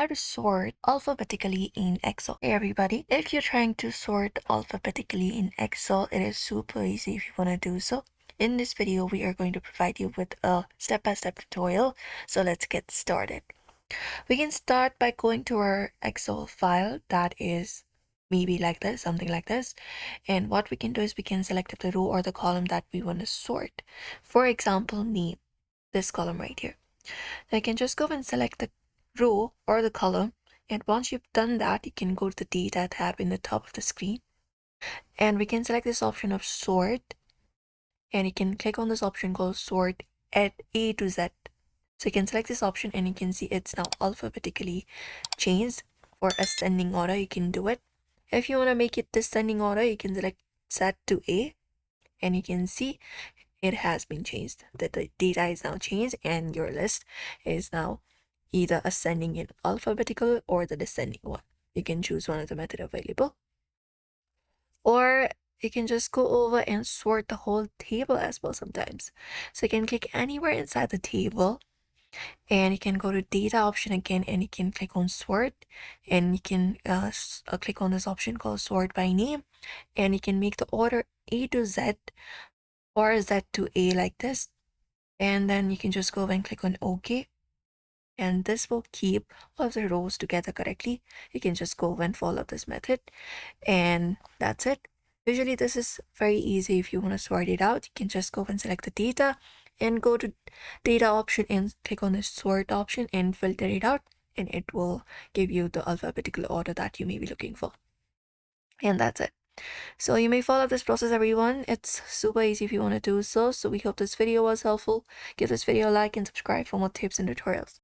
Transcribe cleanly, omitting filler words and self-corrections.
how to sort alphabetically in Excel. Hey everybody, if you're trying to sort alphabetically in Excel, it is super easy if you want to do so. In this video, we are going to provide you with a step-by-step tutorial. So let's get started. We can start by going to our Excel file that is maybe like this, something like this. And what we can do is we can select the row or the column that we want to sort. For example, name, this column right here. Now you can just go and select the row or the column, and once you've done that, you can go to the data tab in the top of the screen, and we can select this option of sort, and you can click on this option called sort at A to Z. So you can select this option and you can see it's now alphabetically changed. For ascending order, you can do it. If you want to make it descending order, you can select Z to A, and you can see it has been changed. The data is now changed and your list is now either ascending in alphabetical or the descending one. You can choose one of the method available. Or you can just go over and sort the whole table as well sometimes. So you can click anywhere inside the table and you can go to data option again and you can click on sort, and you can click on this option called sort by name, and you can make the order A to Z or Z to A like this, and then you can just go and click on OK, and this will keep all of the rows together correctly. You can just go and follow this method, and that's it. Usually this is very easy. If you want to sort it out, you can just go and select the data and go to data option and click on the sort option and filter it out, and it will give you the alphabetical order that you may be looking for. And that's it. So you may follow this process, everyone. It's super easy if you want to do so. So we hope this video was helpful. Give this video a like and subscribe for more tips and tutorials.